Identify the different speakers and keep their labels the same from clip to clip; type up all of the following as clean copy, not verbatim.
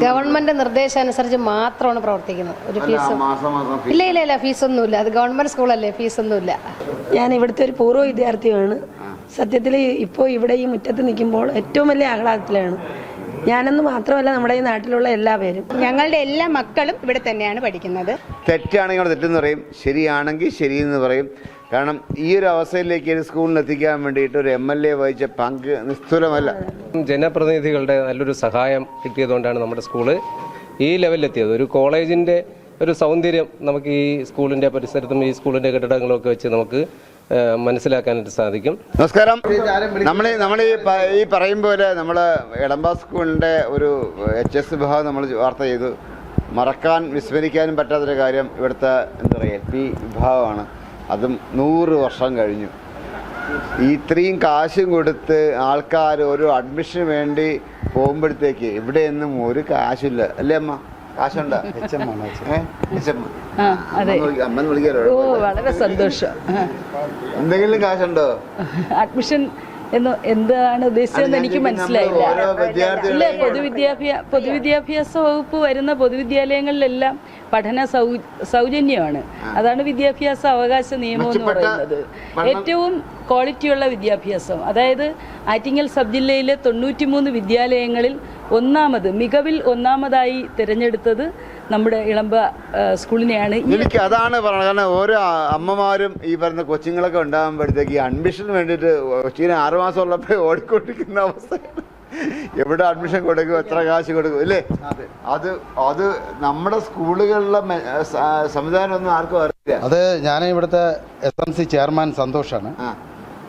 Speaker 1: Government നിർദ്ദേശമനുസരിച്ച് മാത്രമാണ് പ്രവർത്തിക്കുന്നത്. ഒരു ഫീസും ഇല്ല, ഫീസൊന്നുമില്ല. അത് ഗവൺമെന്റ് സ്കൂളല്ലേ, ഫീസൊന്നുമില്ല.
Speaker 2: ഞാൻ ഇവിടുത്തെ ഒരു പൂർവ്വ വിദ്യാർത്ഥിയാണ്. സത്യത്തിൽ ഇപ്പോൾ ഇവിടെ ഈ മുറ്റത്ത് നിൽക്കുമ്പോൾ ഏറ്റവും വലിയ ആഹ്ലാദത്തിലാണ്. ഞാനെന്ന് മാത്രമല്ല, നമ്മുടെ ഈ നാട്ടിലുള്ള എല്ലാവരും,
Speaker 3: ഞങ്ങളുടെ എല്ലാ മക്കളും ഇവിടെ തന്നെയാണ് പഠിക്കുന്നത്.
Speaker 4: തെറ്റാണെങ്കിൽ തെറ്റെന്ന് പറയും, ശരിയാണെങ്കിൽ ശരിയെന്ന് പറയും. കാരണം ഈ ഒരു അവസ്ഥയിലേക്ക് ഒരു സ്കൂളിൽ എത്തിക്കാൻ വേണ്ടിയിട്ട് ഒരു MLA വഹിച്ച പങ്ക് നിസ്തുലമല്ല.
Speaker 5: ജനപ്രതിനിധികളുടെ നല്ലൊരു സഹായം കിട്ടിയതുകൊണ്ടാണ് നമ്മുടെ സ്കൂള് ഈ ലെവലിലെത്തിയത്. ഒരു കോളേജിൻ്റെ ഒരു സൗന്ദര്യം നമുക്ക് ഈ സ്കൂളിൻ്റെ പരിസരത്തും ഈ സ്കൂളിൻ്റെ കെട്ടിടങ്ങളൊക്കെ വെച്ച് നമുക്ക് മനസ്സിലാക്കാനായിട്ട് സാധിക്കും.
Speaker 4: നമസ്കാരം. നമ്മൾ ഈ പറയും പോലെ നമ്മൾ എളമ്പ സ്കൂളിൻ്റെ ഒരു HS വിഭാഗം നമ്മൾ വാർത്ത ചെയ്തു. മറക്കാൻ വിസ്മരിക്കാനും പറ്റാത്തൊരു കാര്യം ഇവിടുത്തെ എന്താ പറയുക LP വിഭാഗമാണ്. അതും 100 വർഷം കഴിഞ്ഞു. ഇത്രയും കാശും കൊടുത്ത് ആൾക്കാർ ഒരു അഡ്മിഷന് വേണ്ടി പോകുമ്പോഴത്തേക്ക് ഇവിടെയൊന്നും ഒരു കാശില്ല അല്ലേ അമ്മ? കാശുണ്ടോ? അമ്മ വിളിക്കാലോ.
Speaker 2: വളരെ സന്തോഷം.
Speaker 4: എന്തെങ്കിലും കാശുണ്ടോ?
Speaker 2: അഡ്മിഷൻ എന്താണ് ഉദ്ദേശിച്ചതെന്ന് എനിക്ക് മനസ്സിലായില്ല. ഇല്ല, പൊതുവിദ്യാഭ്യാസ വകുപ്പ് വരുന്ന പൊതുവിദ്യാലയങ്ങളിലെല്ലാം പഠന സൗജന്യമാണ്. അതാണ് വിദ്യാഭ്യാസ അവകാശ നിയമം എന്ന് പറയുന്നത്. ഏറ്റവും ക്വാളിറ്റിയുള്ള വിദ്യാഭ്യാസം, അതായത് ആറ്റിങ്ങൽ സബ് ജില്ലയിലെ 93 വിദ്യാലയങ്ങളിൽ മികവിൽ ഒന്നാമതായി തിരഞ്ഞെടുത്തത് നമ്മുടെ ഇളമ്പ സ്കൂളിനെയാണ്.
Speaker 4: എനിക്ക് അതാണ് പറയുന്നത്. കാരണം ഓരോ അമ്മമാരും ഈ പറയുന്ന കൊച്ചുങ്ങളൊക്കെ ഉണ്ടാകുമ്പോഴത്തേക്ക് അഡ്മിഷന് വേണ്ടിയിട്ട് കൊച്ചിന് 6 മാസം ഉള്ളപ്പോൾ ഓടിക്കൊണ്ടിരിക്കുന്ന അവസ്ഥയാണ്. എവിടെ അഡ്മിഷൻ കൊടുക്കും, എത്ര കാശ് കൊടുക്കും ഇല്ലേ? അത് നമ്മുടെ സ്കൂളുകളിലെ സംവിധാനം ഒന്നും ആർക്കും അറിയില്ല.
Speaker 6: അത് ഞാൻ ഇവിടുത്തെ SMC ചെയർമാൻ സന്തോഷാണ്.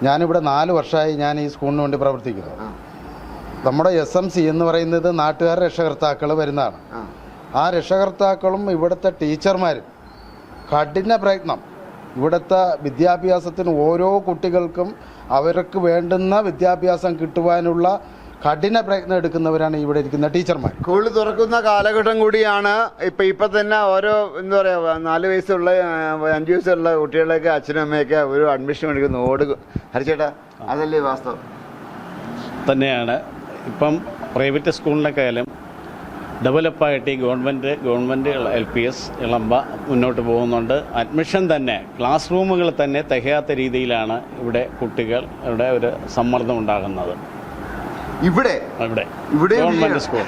Speaker 6: ഞാനിവിടെ 4 വർഷമായി ഞാൻ ഈ സ്കൂളിന് വേണ്ടി പ്രവർത്തിക്കുന്നു. നമ്മുടെ SMC എന്ന് പറയുന്നത് നാട്ടുകാർ രക്ഷകർത്താക്കൾ വരുന്നതാണ്. ആ രക്ഷകർത്താക്കളും ഇവിടുത്തെ ടീച്ചർമാരും കഠിന പ്രയത്നം, ഇവിടുത്തെ വിദ്യാഭ്യാസത്തിന് ഓരോ കുട്ടികൾക്കും അവർക്ക് വേണ്ടുന്ന വിദ്യാഭ്യാസം കിട്ടുവാനുള്ള കഠിന പ്രയത്നം എടുക്കുന്നവരാണ് ഇവിടെ ഇരിക്കുന്ന ടീച്ചർമാർ.
Speaker 4: സ്കൂൾ തുറക്കുന്ന കാലഘട്ടം കൂടിയാണ്. ഇപ്പം തന്നെ ഓരോ എന്താ പറയുക 4 വയസ്സുള്ള 5 വയസ്സുള്ള കുട്ടികളൊക്കെ അച്ഛനും അമ്മയൊക്കെ ഒരു അഡ്മിഷൻ എടുക്കുന്ന ഹരിച്ചേട്ടാ, അതല്ലേ വാസ്തവം?
Speaker 7: തന്നെയാണ്. ഇപ്പം പ്രൈവറ്റ് സ്കൂളിനേക്കാളും ഡെവലപ്പായിട്ട് ഈ ഗവൺമെൻറ് LPS ഇളമ്പ മുന്നോട്ട് പോകുന്നുണ്ട്. അഡ്മിഷൻ തന്നെ ക്ലാസ് റൂമുകൾ തന്നെ തികയാത്ത രീതിയിലാണ് ഇവിടെ കുട്ടികളുടെ ഒരു സമ്മർദ്ദം ഉണ്ടാകുന്നത്. ഇവിടെ ഗവൺമെന്റ് സ്കൂൾ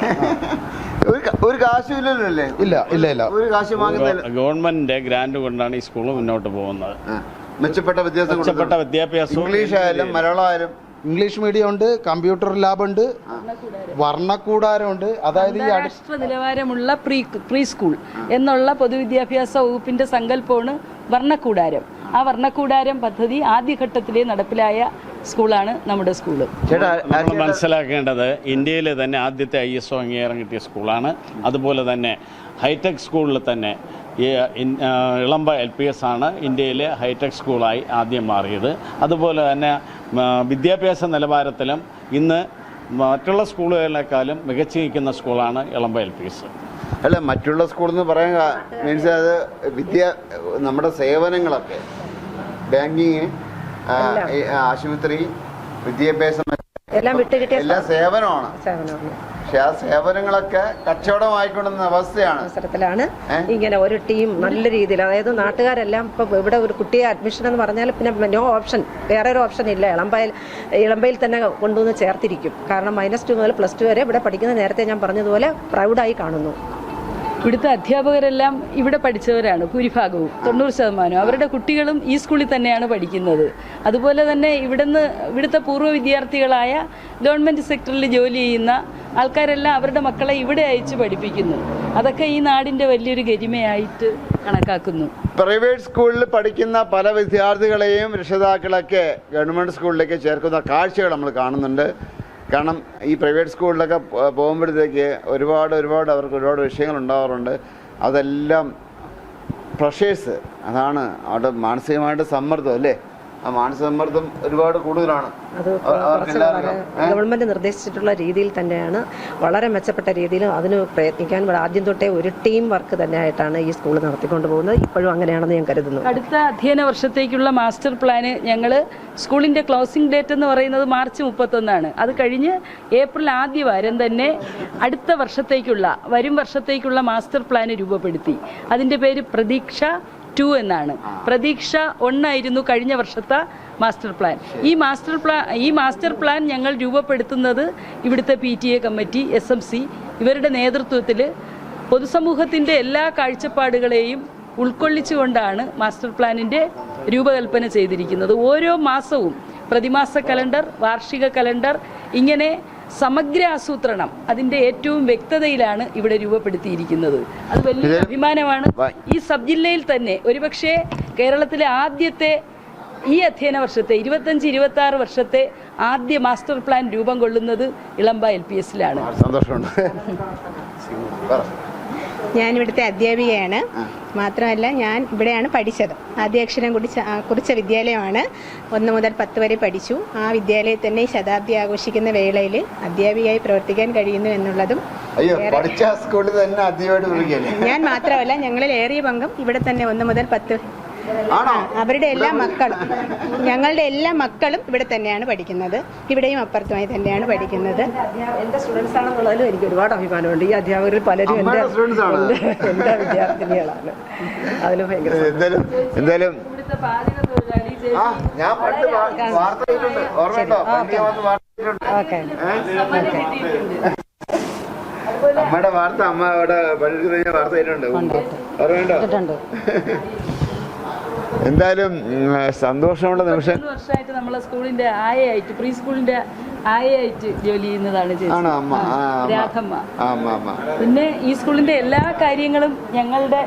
Speaker 4: ഒരു കാശുമില്ലല്ലേ?
Speaker 6: ഇല്ല.
Speaker 4: ഒരു കാശ് വാങ്ങുന്നില്ല.
Speaker 7: ഗവൺമെന്റിന്റെ ഗ്രാന്റ് കൊണ്ടാണ് ഈ സ്കൂൾ മുന്നോട്ട് പോകുന്നത്.
Speaker 4: മെച്ചപ്പെട്ട വിദ്യാഭ്യാസം ഇംഗ്ലീഷ് ആയാലും മലയാളം ആയാലും.
Speaker 6: ഇംഗ്ലീഷ് മീഡിയം ഉണ്ട്, കമ്പ്യൂട്ടർ ലാബ് ഉണ്ട്, വർണ്ണക്കൂടാരമുണ്ട്. അതായത് ഈ
Speaker 2: രാഷ്ട്ര നിലവാരമുള്ള പ്രീ സ്കൂൾ എന്നുള്ള പൊതുവിദ്യാഭ്യാസ വകുപ്പിന്റെ സങ്കല്പമാണ് വർണ്ണക്കൂടാരം. ആ വർണ്ണക്കൂടാരം പദ്ധതി ആദ്യഘട്ടത്തിലെ നടപ്പിലായ സ്കൂളാണ് നമ്മുടെ സ്കൂള്.
Speaker 7: നമ്മൾ മനസ്സിലാക്കേണ്ടത് ഇന്ത്യയിലെ തന്നെ ആദ്യത്തെ ISO അംഗീകാരം കിട്ടിയ സ്കൂളാണ്. അതുപോലെ തന്നെ ഹൈടെക് സ്കൂളിൽ തന്നെ ഇളമ്പ LPS ആണ് ഇന്ത്യയിലെ ഹൈടെക് സ്കൂളായി ആദ്യം മാറിയത്. അതുപോലെ തന്നെ വിദ്യാഭ്യാസ നിലവാരത്തിലും ഇന്ന് മറ്റുള്ള സ്കൂളുകളെക്കാളും മികച്ചു നിൽക്കുന്ന സ്കൂളാണ് ഇളമ്പ LPS.
Speaker 4: അല്ല, മറ്റുള്ള സ്കൂളെന്ന് പറയാൻ മീൻസ് അത് നമ്മുടെ സേവനങ്ങളൊക്കെ ബാങ്കിങ്, ആശുപത്രി, വിദ്യാഭ്യാസം എല്ലാ സേവനമാണ്. പക്ഷെ ആ സേവനങ്ങളൊക്കെ കച്ചവടമായിക്കൊണ്ടുന്ന അവസ്ഥയാണ്.
Speaker 8: ഇങ്ങനെ ഒരു ടീം നല്ല രീതിയിൽ, അതായത് നാട്ടുകാരെല്ലാം ഇപ്പം ഇവിടെ ഒരു കുട്ടിയെ അഡ്മിഷൻ എന്ന് പറഞ്ഞാൽ പിന്നെ നോ ഓപ്ഷൻ, വേറെ ഒരു ഓപ്ഷൻ ഇല്ല. ഇളമ്പയിൽ തന്നെ കൊണ്ടുവന്ന് ചേർത്തിരിക്കും. കാരണം -2 മുതൽ +2 വരെ ഇവിടെ പഠിക്കുന്ന, നേരത്തെ ഞാൻ പറഞ്ഞതുപോലെ പ്രൗഡായി കാണുന്നു.
Speaker 2: ഇവിടുത്തെ അധ്യാപകരെല്ലാം ഇവിടെ പഠിച്ചവരാണ്. ഭൂരിഭാഗവും 90% അവരുടെ കുട്ടികളും ഈ സ്കൂളിൽ തന്നെയാണ് പഠിക്കുന്നത്. അതുപോലെ തന്നെ ഇവിടുത്തെ പൂർവ്വ വിദ്യാർത്ഥികളായ ഗവൺമെൻറ് സെക്ടറിൽ ജോലി ചെയ്യുന്ന ആൾക്കാരെല്ലാം അവരുടെ മക്കളെ ഇവിടെ അയച്ച് പഠിപ്പിക്കുന്നു. അതൊക്കെ ഈ നാടിൻ്റെ വലിയൊരു ഗരിമയായിട്ട് കണക്കാക്കുന്നു.
Speaker 4: പ്രൈവറ്റ് സ്കൂളിൽ പഠിക്കുന്ന പല വിദ്യാർത്ഥികളെയും രക്ഷിതാക്കളൊക്കെ ഗവൺമെൻറ് സ്കൂളിലേക്ക് ചേർക്കുന്ന കാഴ്ചകൾ നമ്മൾ കാണുന്നുണ്ട്. കാരണം ഈ പ്രൈവറ്റ് സ്കൂളിലൊക്കെ പോകുമ്പോഴത്തേക്ക് ഒരുപാട് അവർക്ക് ഒരുപാട് വിഷയങ്ങൾ ഉണ്ടാവാറുണ്ട്. അതെല്ലാം പ്രഷേഴ്സ്, അതാണ് അവിടെ മാനസികമായിട്ട് സമ്മർദ്ദം അല്ലേ? ആ മാനസമ്മർദ്ദം ഒരുപാട് കൂടുതലാണ്.
Speaker 8: അത് ഗവൺമെന്റ് നിർദ്ദേശിച്ചിട്ടുള്ള രീതിയിൽ തന്നെയാണ്, വളരെ മെച്ചപ്പെട്ട രീതിയിൽ അതിന് പ്രയത്നിക്കാൻ ആദ്യം തൊട്ടേ ഒരു ടീം വർക്ക് തന്നെയായിട്ടാണ് ഈ സ്കൂൾ നടത്തിക്കൊണ്ട് പോകുന്നത്. ഇപ്പോഴും അങ്ങനെയാണെന്ന് ഞാൻ കരുതുന്നു.
Speaker 2: അടുത്ത അധ്യയന വർഷത്തേക്കുള്ള മാസ്റ്റർ പ്ലാന് ഞങ്ങൾ സ്കൂളിൻ്റെ ക്ലോസിംഗ് ഡേറ്റ് എന്ന് പറയുന്നത് മാർച്ച് 31. അത് കഴിഞ്ഞ് ഏപ്രിൽ ആദ്യ വാരം തന്നെ അടുത്ത വരും വർഷത്തേക്കുള്ള മാസ്റ്റർ പ്ലാന് രൂപപ്പെടുത്തി. അതിൻ്റെ പേര് പ്രതീക്ഷ 2 എന്നാണ്. പ്രതീക്ഷ 1 ആയിരുന്നു കഴിഞ്ഞ വർഷത്തെ മാസ്റ്റർ പ്ലാൻ. ഈ മാസ്റ്റർ പ്ലാൻ ഞങ്ങൾ രൂപപ്പെടുത്തുന്നത് ഇവിടുത്തെ PTA കമ്മിറ്റി, SMC ഇവരുടെ നേതൃത്വത്തിൽ പൊതുസമൂഹത്തിൻ്റെ എല്ലാ കാഴ്ചപ്പാടുകളെയും ഉൾക്കൊള്ളിച്ചുകൊണ്ടാണ് മാസ്റ്റർ പ്ലാനിൻ്റെ രൂപകൽപ്പന ചെയ്തിരിക്കുന്നത്. ഓരോ മാസവും പ്രതിമാസ കലണ്ടർ, വാർഷിക കലണ്ടർ, ഇങ്ങനെ സമഗ്ര ആസൂത്രണം അതിൻ്റെ ഏറ്റവും വ്യക്തതയിലാണ് ഇവിടെ രൂപപ്പെടുത്തിയിരിക്കുന്നത്. അത് വലിയ അഭിമാനമാണ്. ഈ സബ് ജില്ലയിൽ തന്നെ ഒരുപക്ഷെ കേരളത്തിലെ ആദ്യത്തെ ഈ അധ്യയന വർഷത്തെ 25-26 വർഷത്തെ ആദ്യ മാസ്റ്റർ പ്ലാൻ രൂപം കൊള്ളുന്നത് ഇളമ്പ LPSലാണ്.
Speaker 4: സന്തോഷമുണ്ട്.
Speaker 3: ഞാനിവിടുത്തെ അധ്യാപികയാണ്. മാത്രമല്ല ഞാൻ ഇവിടെയാണ് പഠിച്ചത്. ആദ്യാക്ഷരം കുറിച്ച വിദ്യാലയമാണ്. 1 മുതൽ 10 വരെ പഠിച്ചു. ആ വിദ്യാലയത്തിൽ തന്നെ ഈ ശതാബ്ദി ആഘോഷിക്കുന്ന വേളയിൽ അധ്യാപികയായി പ്രവർത്തിക്കാൻ കഴിയുന്നു എന്നുള്ളതും ഞാൻ മാത്രമല്ല, ഞങ്ങളിൽ ഏറിയ പങ്കും ഇവിടെ തന്നെ 1 മുതൽ 10 അവരുടെ എല്ലാ മക്കളും, ഞങ്ങളുടെ എല്ലാ മക്കളും ഇവിടെ തന്നെയാണ് പഠിക്കുന്നത്. ഇവിടെയും അപ്പുറത്തുമായി തന്നെയാണ് പഠിക്കുന്നത്.
Speaker 8: എൻ്റെ സ്റ്റുഡൻസ് ആണെന്നുള്ളതിലും എനിക്ക് ഒരുപാട് അഭിമാനമുണ്ട്. ഈ അധ്യാപകരിൽ പലരും എൻ്റെ വിദ്യാർത്ഥിനികളാണ്. അതിൽ ഭയങ്കര
Speaker 4: എന്തായാലും ഞാൻ പണ്ട് വാർത്ത ചെയ്തിട്ടുണ്ട്. ഓർമ്മയുണ്ടോ? അമ്മയുടെ വാർത്ത, അമ്മ അവിടെ പണിയെടുക്കുന്ന വാർത്ത ചെയ്തിട്ടുണ്ട്. ഓർമ്മയുണ്ടോ? എന്തായാലും സന്തോഷമുള്ള നിമിഷം.
Speaker 2: 3 വർഷമായിട്ട് നമ്മളെ സ്കൂളിന്റെ ആയയായിട്ട്, പ്രീ സ്കൂളിന്റെ ആയയായിട്ട് ജോലി ചെയ്യുന്നതാണ് രാധമ്മ. പിന്നെ ഈ സ്കൂളിന്റെ എല്ലാ കാര്യങ്ങളും ഞങ്ങളുടെ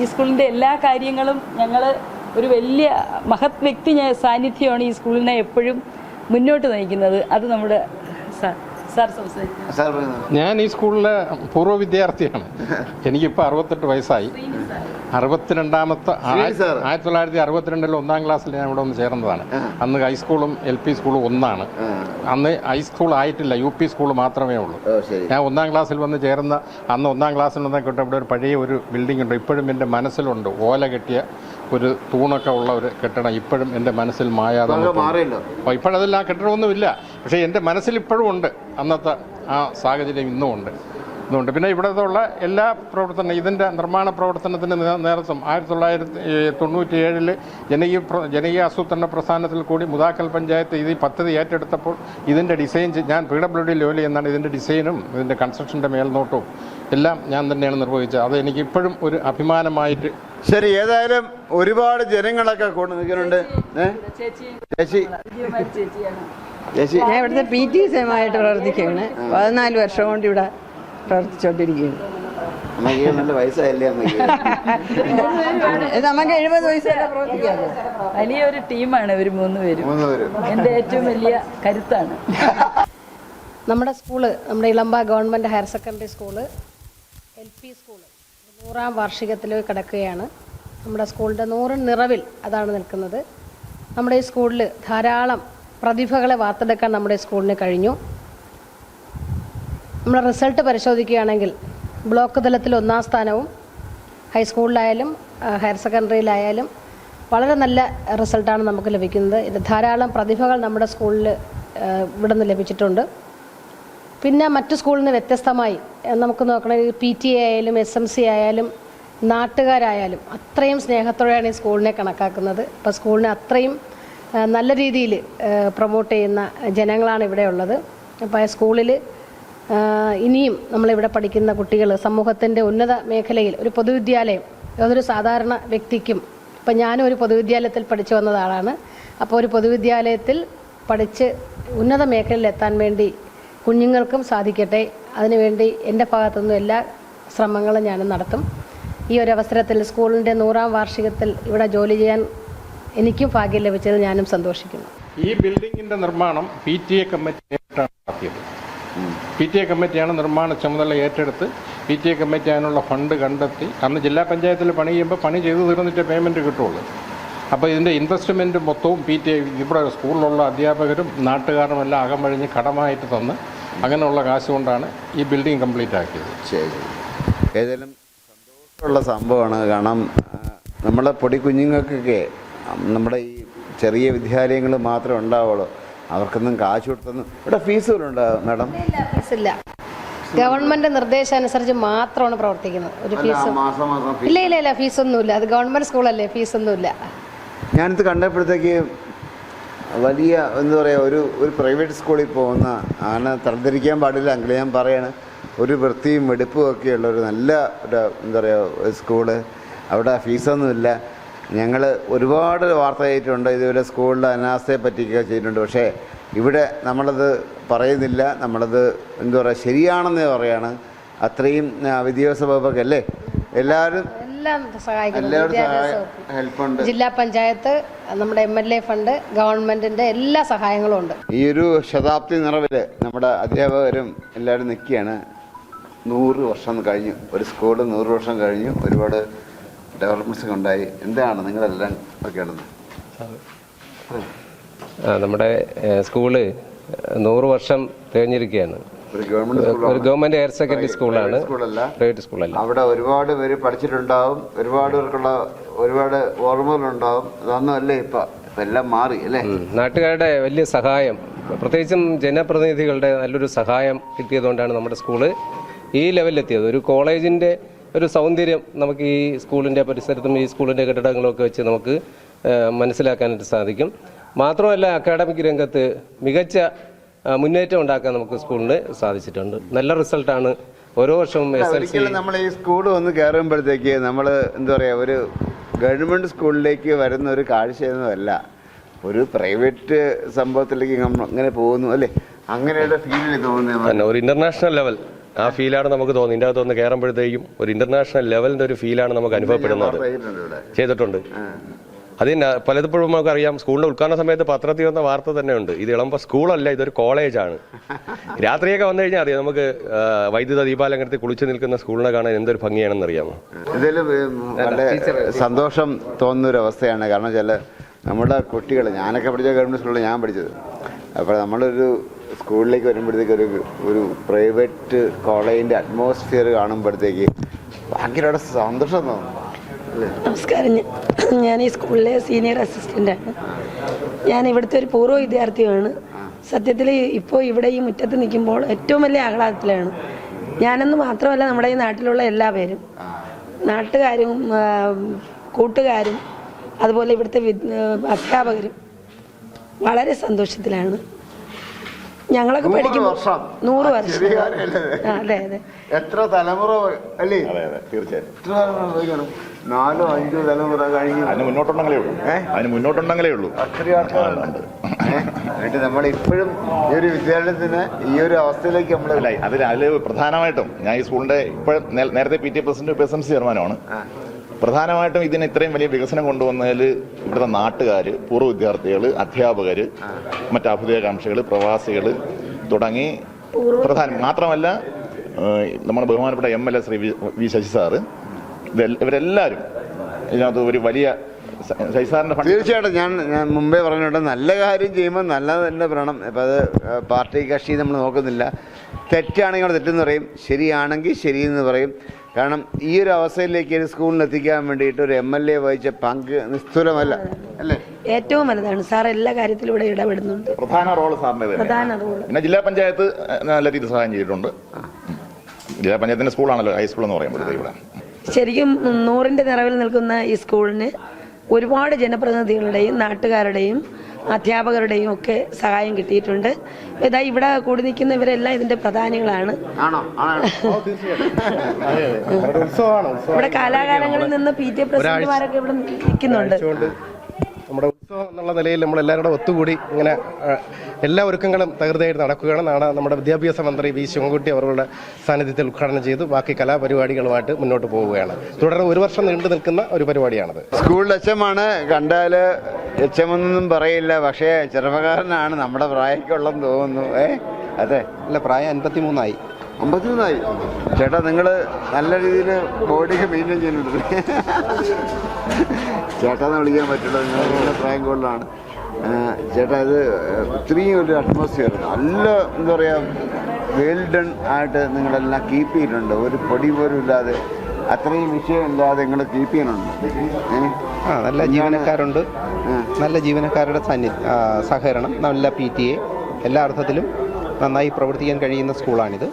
Speaker 2: ഈ സ്കൂളിന്റെ എല്ലാ കാര്യങ്ങളും ഞങ്ങൾ ഒരു വലിയ മഹത് വ്യക്തി സാന്നിധ്യമാണ് ഈ സ്കൂളിനെ എപ്പോഴും മുന്നോട്ട് നയിക്കുന്നത്. അത് നമ്മുടെ
Speaker 9: ഞാൻ ഈ സ്കൂളിലെ പൂർവ്വ വിദ്യാർത്ഥിയാണ്. എനിക്കിപ്പോൾ 68 വയസ്സായി. 1962 1-ാം ക്ലാസ്സിൽ ഞാൻ ഇവിടെ ഒന്ന് ചേർന്നതാണ്. അന്ന് ഹൈസ്കൂളും LP സ്കൂളും ഒന്നാണ്. അന്ന് ഹൈസ്കൂൾ ആയിട്ടില്ല, UP സ്കൂൾ മാത്രമേ ഉള്ളൂ. ഞാൻ 1-ാം ക്ലാസ്സിൽ വന്ന് ചേർന്ന അന്ന് 1-ാം ക്ലാസ്സിൽ വന്നൊക്കെ ഇവിടെ ഒരു പഴയ ഒരു ബിൽഡിംഗ് ഉണ്ട്. ഇപ്പോഴും എൻ്റെ മനസ്സിലുണ്ട്. ഓല കെട്ടിയ ഒരു തൂണൊക്കെ ഉള്ള ഒരു കെട്ടിടം ഇപ്പോഴും എൻ്റെ മനസ്സിൽ മായാതെ. ഇപ്പോഴതെല്ലാം ആ കെട്ടിടമൊന്നുമില്ല, പക്ഷേ എൻ്റെ മനസ്സിൽ ഇപ്പോഴും ഉണ്ട്. അന്നത്തെ ആ സാഹചര്യം ഇന്നും ഉണ്ട്. പിന്നെ ഇവിടത്തുള്ള എല്ലാ പ്രവർത്തനം, ഇതിൻ്റെ നിർമ്മാണ പ്രവർത്തനത്തിൻ്റെ നേതൃത്വം 1997 ജനകീയ ആസൂത്രണ പ്രസ്ഥാനത്തിൽ കൂടി മുതാക്കൽ പഞ്ചായത്ത് ഈ പദ്ധതി ഏറ്റെടുത്തപ്പോൾ ഇതിൻ്റെ ഡിസൈൻ ഞാൻ PWD ലെവലിൽ എന്നാണ് ഇതിൻ്റെ ഡിസൈനും ഇതിൻ്റെ കൺസ്ട്രക്ഷൻ്റെ മേൽനോട്ടവും എല്ലാം ഞാൻ തന്നെയാണ് നിർവഹിച്ചത്. അത് എനിക്ക് ഇപ്പോഴും ഒരു അഭിമാനമായിട്ട്.
Speaker 4: ശരി, ഏതായാലും ഒരുപാട് ജനങ്ങളൊക്കെ കൊണ്ട് നിൽക്കുന്നുണ്ട്. ചേച്ചി
Speaker 10: ഞാൻ ഇവിടുത്തെ PTSമായിട്ട് പ്രവർത്തിക്കുകയാണ്. 14 വർഷം കൊണ്ട് ഇവിടെ പ്രവർത്തിച്ചോണ്ടിരിക്കുകയാണ്.
Speaker 4: നല്ല വയസ്സായല്ലേ
Speaker 10: നമുക്ക് 70 വയസ്സല്ല പ്രവർത്തിക്കാം.
Speaker 2: വലിയൊരു ടീമാണ് ഇവർ 3 പേരും. എൻ്റെ ഏറ്റവും വലിയ കരുത്താണ്.
Speaker 1: നമ്മുടെ സ്കൂള്, നമ്മുടെ Elampa government higher secondary school, LP school 100-ാം വാർഷികത്തിൽ കിടക്കുകയാണ്. നമ്മുടെ സ്കൂളിൻ്റെ 100 നിറവിൽ അതാണ് നിൽക്കുന്നത്. നമ്മുടെ ഈ സ്കൂളിൽ ധാരാളം പ്രതിഭകളെ വാർത്തെടുക്കാൻ നമ്മുടെ സ്കൂളിന് കഴിഞ്ഞു. നമ്മുടെ റിസൾട്ട് പരിശോധിക്കുകയാണെങ്കിൽ ബ്ലോക്ക് തലത്തിൽ 1-ാം സ്ഥാനവും ഹൈസ്കൂളിലായാലും ഹയർ സെക്കൻഡറിയിലായാലും വളരെ നല്ല റിസൾട്ടാണ് നമുക്ക് ലഭിക്കുന്നത്. ഇത് ധാരാളം പ്രതിഭകൾ നമ്മുടെ സ്കൂളിൽ ഇവിടെ നിന്ന് ലഭിച്ചിട്ടുണ്ട്. പിന്നെ മറ്റു സ്കൂളിൽ നിന്ന് വ്യത്യസ്തമായി നമുക്ക് നോക്കണമെങ്കിൽ PTA ആയാലും SMC ആയാലും നാട്ടുകാരായാലും അത്രയും സ്നേഹത്തോടെയാണ് ഈ സ്കൂളിനെ കണക്കാക്കുന്നത്. ഇപ്പോൾ സ്കൂളിനെ അത്രയും നല്ല രീതിയിൽ പ്രൊമോട്ട് ചെയ്യുന്ന ജനങ്ങളാണ് ഇവിടെ ഉള്ളത്. അപ്പോൾ ആ സ്കൂളിൽ ഇനിയും നമ്മളിവിടെ പഠിക്കുന്ന കുട്ടികൾ സമൂഹത്തിൻ്റെ ഉന്നത മേഖലയിൽ ഒരു പൊതുവിദ്യാലയം ഏതൊരു സാധാരണ വ്യക്തിക്കും, ഇപ്പം ഞാനും ഒരു പൊതുവിദ്യാലയത്തിൽ പഠിച്ചു വന്ന ആളാണ്. അപ്പോൾ ഒരു പൊതുവിദ്യാലയത്തിൽ പഠിച്ച് ഉന്നത മേഖലയിൽ എത്താൻ വേണ്ടി കുഞ്ഞുങ്ങൾക്കും സാധിക്കട്ടെ. അതിനുവേണ്ടി എൻ്റെ ഭാഗത്തുനിന്നും എല്ലാ ശ്രമങ്ങളും ഞാനും നടത്തും. ഈ ഒരു അവസരത്തിൽ സ്കൂളിൻ്റെ 100-ാം വാർഷികത്തിൽ ഇവിടെ ജോലി ചെയ്യാൻ എനിക്കും ഭാഗ്യം ലഭിച്ചതിൽ ഞാനും സന്തോഷിക്കുന്നു.
Speaker 9: ഈ ബിൽഡിങ്ങിൻ്റെ നിർമ്മാണം PTA കമ്മിറ്റിയാണ് നടത്തിയത്. PTA കമ്മിറ്റിയാണ് നിർമ്മാണ ചുമതല ഏറ്റെടുത്ത് PTA കമ്മിറ്റി അതിനുള്ള ഫണ്ട് കണ്ടെത്തി. അന്ന് ജില്ലാ പഞ്ചായത്തിൽ പണി ചെയ്യുമ്പോൾ പണി ചെയ്തു തീർന്നിട്ട് പേയ്മെൻറ്റ് കിട്ടുള്ളൂ. അപ്പോൾ ഇതിൻ്റെ ഇൻവെസ്റ്റ്മെൻറ്റ് മൊത്തവും PTA ഇവിടെ സ്കൂളിലുള്ള അധ്യാപകരും നാട്ടുകാരും എല്ലാം അകമഴിഞ്ഞ് കടമായിട്ട് തന്ന് അങ്ങനെയുള്ള കാശ് കൊണ്ടാണ് ഈ ബിൽഡിംഗ് കംപ്ലീറ്റ് ആക്കിയത്.
Speaker 4: ശരി, ഏതായാലും സന്തോഷമുള്ള സംഭവമാണ്. കാരണം നമ്മളെ പൊടി കുഞ്ഞുങ്ങൾക്കൊക്കെ നമ്മുടെ ഈ ചെറിയ വിദ്യാലയങ്ങൾ മാത്രമേ ഉണ്ടാവുള്ളൂ. അവർക്കൊന്നും കാശ് കൊടുത്തൊന്നും ഇവിടെ ഫീസ് പോലും ഉണ്ടാവും മാഡം?
Speaker 1: ഫീസില്ല, ഗവൺമെന്റ് നിർദ്ദേശമനുസരിച്ച് മാത്രമാണ് പ്രവർത്തിക്കുന്നത്. ഒരു ഫീസ് ഇല്ല, ഫീസൊന്നുമില്ല. അത് ഗവൺമെന്റ് സ്കൂളല്ലേ, ഫീസൊന്നുമില്ല.
Speaker 4: ഞാനിത് കണ്ടപ്പോഴത്തേക്ക് വലിയ എന്താ പറയുക, ഒരു പ്രൈവറ്റ് സ്കൂളിൽ പോകുന്ന അങ്ങനെ തരംതിരിക്കാൻ പാടില്ല എങ്കിൽ ഞാൻ പറയാണ്, ഒരു വൃത്തിയും വെടുപ്പും ഒക്കെയുള്ള ഒരു നല്ല ഒരു എന്താ പറയുക സ്കൂള്. അവിടെ ഫീസൊന്നുമില്ല. ഞങ്ങൾ ഒരുപാട് വാർത്ത ചെയ്തിട്ടുണ്ട്, ഇതുപോലെ സ്കൂളിലെ അനാസ്ഥയെ പറ്റിയൊക്കെ ചെയ്തിട്ടുണ്ട്. പക്ഷേ ഇവിടെ നമ്മളത് പറയുന്നില്ല, നമ്മളത് എന്താ പറയുക ശരിയാണെന്ന് പറയാണ്. അത്രയും വിദ്യാഭ്യാസ വകുപ്പൊക്കെ അല്ലേ എല്ലാവരും ഹെൽപ്പുണ്ട്.
Speaker 1: ജില്ലാ പഞ്ചായത്ത്, നമ്മുടെ MLA ഫണ്ട്, ഗവൺമെന്റിന്റെ എല്ലാ സഹായങ്ങളും ഉണ്ട്.
Speaker 4: ഈ ഒരു ശതാബ്ദി നിറവിൽ നമ്മുടെ അധ്യാപകരും എല്ലാവരും നിൽക്കുകയാണ്. 100 വർഷം കഴിഞ്ഞു, ഒരു സ്കൂൾ 100 വർഷം കഴിഞ്ഞു, ഒരുപാട് ഡെവലപ്മെൻറ്റ്സ് ഒക്കെ ഉണ്ടായി. എന്താണ് നിങ്ങളെല്ലാം ഒക്കെയാണെന്ന്?
Speaker 5: നമ്മുടെ സ്കൂള് 100 വർഷം തികഞ്ഞിരിക്കുകയാണ്. ഒരു ഗവൺമെന്റ് ഹയർ സെക്കൻഡറി സ്കൂളാണ്, പ്രൈവറ്റ് സ്കൂളല്ല.
Speaker 4: അവിടെ ഒരുപാട് പേര് പഠിച്ചിട്ടുണ്ടാവും, ഒരുപാട് പേർക്കുള്ള ഒരുപാട് ഓർമ്മകളുണ്ടാവും. അതൊന്നും അല്ലേ ഇപ്പം എല്ലാം മാറി അല്ലേ?
Speaker 5: നാട്ടുകാരുടെ വലിയ സഹായം, പ്രത്യേകിച്ചും ജനപ്രതിനിധികളുടെ നല്ലൊരു സഹായം കിട്ടിയതുകൊണ്ടാണ് നമ്മുടെ സ്കൂള് ഈ ലെവലിലെത്തിയത്. ഒരു കോളേജിൻ്റെ ഒരു സൗന്ദര്യം നമുക്ക് ഈ സ്കൂളിൻ്റെ പരിസരത്തും ഈ സ്കൂളിൻ്റെ കെട്ടിടങ്ങളൊക്കെ വെച്ച് നമുക്ക് മനസ്സിലാക്കാനായിട്ട് സാധിക്കും. മാത്രമല്ല അക്കാഡമിക് രംഗത്ത് മികച്ച മുന്നേറ്റം ഉണ്ടാക്കാൻ നമുക്ക് സ്കൂളിന് സാധിച്ചിട്ടുണ്ട്. നല്ല റിസൾട്ടാണ് ഓരോ വർഷവും SLC.
Speaker 4: നമ്മൾ ഈ സ്കൂൾ വന്ന് കയറുമ്പോഴത്തേക്ക് നമ്മൾ എന്താ പറയുക, ഒരു ഗവൺമെൻറ് സ്കൂളിലേക്ക് വരുന്ന ഒരു കാഴ്ചയൊന്നുമല്ല, ഒരു പ്രൈവറ്റ് സംഭവത്തിലേക്ക് അങ്ങനെ പോകുന്നു അല്ലേ? അങ്ങനെയുള്ള ഫീലിൽ തോന്നുന്നത്
Speaker 11: ഒരു ഇന്റർനാഷണൽ ലെവൽ ആ ഫീലാണ് നമുക്ക് തോന്നുന്നത്. ഇതിൻ്റെ അകത്തൊന്ന് കയറുമ്പോഴത്തേക്കും ഒരു ഇന്റർനാഷണൽ ലെവലിൻ്റെ ഒരു ഫീലാണ് നമുക്ക് അനുഭവപ്പെടുന്നത്. ചെയ്തിട്ടുണ്ട്. അതിന് പലപ്പോഴും നമുക്കറിയാം, സ്കൂളിൻ്റെ ഉദ്ഘാടന സമയത്ത് പത്രത്തിൽ വന്ന വാർത്ത തന്നെ ഉണ്ട്, ഇത് ഇളമ്പ സ്കൂളല്ല, ഇതൊരു കോളേജാണ്. രാത്രിയൊക്കെ വന്നു കഴിഞ്ഞാൽ അറിയാം നമുക്ക് വൈദ്യുത ദീപാലങ്കരത്തിൽ കുളിച്ചു നിൽക്കുന്ന സ്കൂളിനെ കാണാൻ എന്തൊരു ഭംഗിയാണെന്ന് അറിയാമോ?
Speaker 4: ഇതിൽ വളരെ സന്തോഷം തോന്നുന്നൊരവസ്ഥയാണ്. കാരണം വെച്ചാൽ നമ്മുടെ കുട്ടികൾ, ഞാനൊക്കെ പഠിച്ച ഗവൺമെൻറ് സ്കൂളിൽ ഞാൻ പഠിച്ചത്. അപ്പോൾ നമ്മളൊരു സ്കൂളിലേക്ക് വരുമ്പോഴത്തേക്ക് ഒരു പ്രൈവറ്റ് കോളേജിൻ്റെ അറ്റ്മോസ്ഫിയർ കാണുമ്പോഴത്തേക്ക് ഭയങ്കര സന്തോഷം തോന്നും.
Speaker 12: നമസ്കാരം, ഞാൻ ഈ സ്കൂളിലെ സീനിയർ അസിസ്റ്റൻ്റാണ്. ഞാൻ ഇവിടുത്തെ ഒരു പൂർവ്വ വിദ്യാർത്ഥിയാണ്. സത്യത്തിൽ ഇപ്പോൾ ഇവിടെ ഈ മുറ്റത്ത് നിൽക്കുമ്പോൾ ഏറ്റവും വലിയ ആഹ്ലാദത്തിലാണ്. ഞാനെന്ന് മാത്രമല്ല, നമ്മുടെ ഈ നാട്ടിലുള്ള എല്ലാവരും, നാട്ടുകാരും കൂട്ടുകാരും അതുപോലെ ഇവിടുത്തെ അധ്യാപകരും വളരെ സന്തോഷത്തിലാണ്. ഞങ്ങളൊക്കെ പഠിക്കുമ്പോൾ 100 വർഷം. അതെ അതെ,
Speaker 4: എത്ര തലമുറ അല്ലേ? തീർച്ചയായും 4-5 തലമുറ കഴിഞ്ഞു.
Speaker 13: അതിന് മുന്നോട്ടുണ്ടെങ്കിലേ ഉള്ളൂ.
Speaker 4: എന്നിട്ട് നമ്മളിപ്പോഴും ഈ ഒരു വിദ്യാലയത്തിന് ഈ ഒരു അവസ്ഥയിലേക്ക് നമ്മൾ
Speaker 13: അതിൽ പ്രധാനമായിട്ടും ഞാൻ ഈ സ്കൂളിന്റെ ഇപ്പോഴും നേരത്തെ PTA പ്രസിഡന്റ് PSMC ചെയർമാനുമാണ്. പ്രധാനമായിട്ടും ഇതിന് ഇത്രയും വലിയ വികസനം കൊണ്ടുവന്നതിൽ ഇവിടുത്തെ നാട്ടുകാർ, പൂർവ്വ വിദ്യാർത്ഥികൾ, അധ്യാപകർ, മറ്റ് അഭ്യുദയകാംക്ഷികൾ, പ്രവാസികൾ തുടങ്ങി മാത്രമല്ല നമ്മുടെ ബഹുമാനപ്പെട്ട MLA Shri V Sasi sir, ഇവരെല്ലാവരും ഇതിനകത്ത് ഒരു വലിയ ശശിസാറിന്റെ.
Speaker 4: തീർച്ചയായിട്ടും ഞാൻ മുമ്പേ പറഞ്ഞിട്ടുണ്ട്, നല്ല കാര്യം ചെയ്യുമ്പോൾ നല്ലത് തന്നെ പറയണം. ഇപ്പം അത് പാർട്ടി കക്ഷി നമ്മൾ നോക്കുന്നില്ല. തെറ്റാണെങ്കിൽ അവിടെ തെറ്റെന്ന് പറയും, ശരിയാണെങ്കിൽ ശരിയെന്ന് പറയും. കാരണം ഈ ഒരു അവസ്ഥയിലേക്ക് ഒരു സ്കൂളിന് എത്തിക്കാൻ വേണ്ടിയിട്ട് ഒരു MLA വഹിച്ച പങ്ക് നിസ്തുലമല്ല അല്ലേ?
Speaker 12: ഏറ്റവും വലുതാണ്. സാർ എല്ലാ കാര്യത്തിലും ഇവിടെ ഇടപെടുന്നുണ്ട്.
Speaker 13: പ്രധാന റോള് സാറിൻ്റെ. പിന്നെ ജില്ലാ പഞ്ചായത്ത് നല്ല രീതിയിൽ സഹായം ചെയ്തിട്ടുണ്ട്. ജില്ലാ പഞ്ചായത്തിന്റെ സ്കൂളാണല്ലോ ഹൈസ്കൂൾ എന്ന് പറയുമ്പോഴത്തേക്ക് ഇവിടെ.
Speaker 12: ശരിക്കും 100ന്റെ നിറവിൽ നിൽക്കുന്ന ഈ സ്കൂളിന് ഒരുപാട് ജനപ്രതിനിധികളുടെയും നാട്ടുകാരുടെയും അധ്യാപകരുടെയും ഒക്കെ സഹായം കിട്ടിയിട്ടുണ്ട്. ഇതാ ഇവിടെ കൂടി നിൽക്കുന്ന ഇവരെല്ലാം ഇതിന്റെ പ്രധാനികളാണ്. ഇവിടെ കാലാകാലങ്ങളിൽ നിന്ന് PTA പ്രസിഡന്റുമാരൊക്കെ ഇവിടെ നിൽക്കുന്നുണ്ട്.
Speaker 14: നമ്മുടെ ഉത്സവം എന്നുള്ള നിലയിൽ നമ്മളെല്ലാവരും കൂടെ ഒത്തുകൂടി ഇങ്ങനെ എല്ലാ ഒരുക്കങ്ങളും തകൃതിയായിട്ട് നടക്കുകയാണ്. നാളെ നമ്മുടെ വിദ്യാഭ്യാസ മന്ത്രി V ശിവൻകുട്ടി അവരുടെ സാന്നിധ്യത്തിൽ ഉദ്ഘാടനം ചെയ്തു ബാക്കി കലാപരിപാടികളുമായിട്ട് മുന്നോട്ട് പോവുകയാണ്. തുടർന്ന് 1 വർഷം നീണ്ടു നിൽക്കുന്ന ഒരു പരിപാടിയാണത്.
Speaker 4: സ്കൂളിൽ HM-ആണ്, കണ്ടാൽ HM-ഒന്നും പറയില്ല, പക്ഷേ ചെറുപ്പക്കാരനാണ്, നമ്മുടെ പ്രായമൊക്കെയുള്ളതെന്ന് തോന്നുന്നു. അതെ,
Speaker 14: അല്ല, പ്രായം 53
Speaker 4: 53 ചേട്ടാ, നിങ്ങൾ നല്ല രീതിയിൽ ബോഡിയൊക്കെ മെയിൻറ്റെയിൻ ചെയ്യുന്നുണ്ട്. ചേട്ടാന്ന് വിളിക്കാൻ പറ്റുള്ളൂ, നിങ്ങളുടെ പ്രായം കൂടുതലാണ്. ചേട്ടാ, ഇത് ഇത്രയും ഒരു അറ്റ്മോസ്ഫിയർ നല്ല എന്താ പറയുക വെൽ ഡൺ ആയിട്ട് നിങ്ങളെല്ലാം കീപ്പ് ചെയ്തിട്ടുണ്ട്. ഒരു പൊടി പോലും ഇല്ലാതെ, അത്രയും വിഷയമില്ലാതെ നിങ്ങൾ കീപ്പ് ചെയ്യുന്നുണ്ട്.
Speaker 15: നല്ല ജീവനക്കാരുണ്ട്, നല്ല ജീവനക്കാരുടെ സഹകരണം, നല്ല PTA, എല്ലാ അർത്ഥത്തിലും നന്നായി പ്രവർത്തിക്കാൻ കഴിയുന്ന സ്കൂളാണിത്.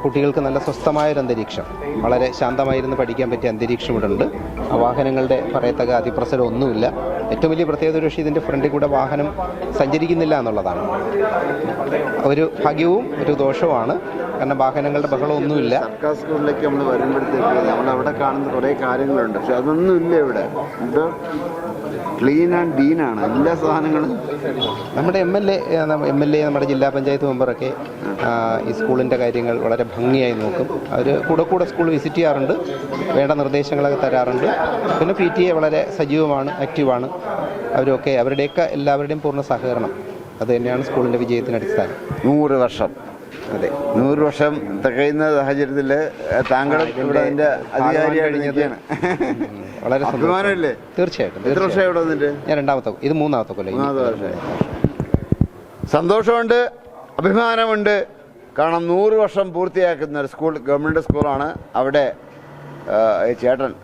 Speaker 15: കുട്ടികൾക്ക് നല്ല സ്വസ്ഥമായൊരു അന്തരീക്ഷം, വളരെ ശാന്തമായിരുന്ന് പഠിക്കാൻ പറ്റിയ അന്തരീക്ഷം ഇവിടെ ഉണ്ട്. വാഹനങ്ങളുടെ പറയത്തക്ക അതിപ്രസരം ഒന്നുമില്ല. ഏറ്റവും വലിയ പ്രത്യേകത ഒരു പക്ഷേ ഇതിൻ്റെ ഫ്രണ്ടിൽ കൂടെ വാഹനം സഞ്ചരിക്കുന്നില്ല എന്നുള്ളതാണ്. ഒരു ഭാഗ്യവും ഒരു ദോഷവുമാണ്, കാരണം വാഹനങ്ങളുടെ ബഹളമൊന്നുമില്ല.
Speaker 4: സർക്കാർ സ്കൂളിലേക്ക് നമ്മൾ വരുമ്പോഴത്തേക്ക് നമ്മളവിടെ കാണുന്ന കുറേ കാര്യങ്ങളുണ്ട്, പക്ഷെ അതൊന്നും ഇല്ല ഇവിടെ. ക്ലീൻ ആൻഡ് ഡീനാണ് എല്ലാ സാധനങ്ങളും.
Speaker 15: നമ്മുടെ MLA നമ്മുടെ ജില്ലാ പഞ്ചായത്ത് മെമ്പറൊക്കെ ഈ സ്കൂളിൻ്റെ കാര്യങ്ങൾ വളരെ ഭംഗിയായി നോക്കും. അവർ കൂടെ സ്കൂൾ വിസിറ്റ് ചെയ്യാറുണ്ട്, വേണ്ട നിർദ്ദേശങ്ങളൊക്കെ തരാറുണ്ട്. പിന്നെ PTA വളരെ സജീവമാണ്, ആക്റ്റീവാണ്. അവരൊക്കെ അവരുടെയൊക്കെ എല്ലാവരുടെയും പൂർണ്ണ സഹകരണം അത് തന്നെയാണ് സ്കൂളിൻ്റെ വിജയത്തിന് അടിസ്ഥാനം.
Speaker 4: 100 വർഷം, അതെ, 100 വർഷം തികയുന്ന സാഹചര്യത്തിൽ താങ്കൾ ഇവിടെ അതിൻ്റെ അധികാരിയായിട്ട്
Speaker 15: വളരെ
Speaker 4: അഭിമാനമല്ലേ?
Speaker 15: തീർച്ചയായിട്ടും.
Speaker 4: എത്ര വർഷമായി ഇവിടെ വന്നിട്ട്?
Speaker 15: ഞാൻ ഇത് മൂന്നാമത്തെ കൊല്ലം.
Speaker 4: 3ാമത്തെ വർഷമായി. സന്തോഷമുണ്ട്, അഭിമാനമുണ്ട്. കാരണം 100 വർഷം പൂർത്തിയാക്കുന്ന ഒരു സ്കൂൾ, ഗവൺമെൻറ് സ്കൂളാണ്. അവിടെ ചേട്ടന്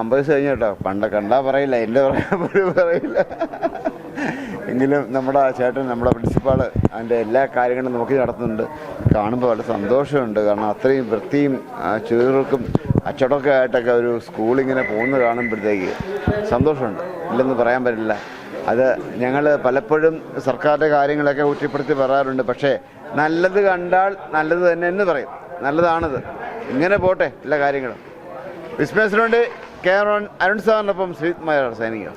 Speaker 4: 50 വയസ്സ് കഴിഞ്ഞ കേട്ടോ, പണ്ട് കണ്ടാൽ പറയില്ല, എൻ്റെ പറയില്ല. എങ്കിലും നമ്മുടെ ചേട്ടൻ, നമ്മുടെ പ്രിൻസിപ്പാൾ അതിൻ്റെ എല്ലാ കാര്യങ്ങളും നോക്കി നടത്തുന്നുണ്ട്. കാണുമ്പോൾ വളരെ സന്തോഷമുണ്ട്. കാരണം അത്രയും വൃത്തിയും ചുവരുകൾക്കും അച്ചടക്കം ആയിട്ടൊക്കെ ഒരു സ്കൂളിങ്ങനെ പോകുന്നത് കാണുമ്പോഴത്തേക്ക് സന്തോഷമുണ്ട്, ഇല്ലെന്ന് പറയാൻ പറ്റില്ല. അത് ഞങ്ങൾ പലപ്പോഴും സർക്കാരിൻ്റെ കാര്യങ്ങളൊക്കെ കുറ്റപ്പെടുത്തി പറയാറുണ്ട്. പക്ഷേ നല്ലത് കണ്ടാൽ നല്ലത് തന്നെ എന്ന് പറയും. നല്ലതാണത്, ഇങ്ങനെ പോട്ടെ എല്ലാ കാര്യങ്ങളും. വിസ്മയസിനുണ്ട് ക്യാമറ അരുൺ സാറിനൊപ്പം ശ്രീത് മലയാളം സൈനിക.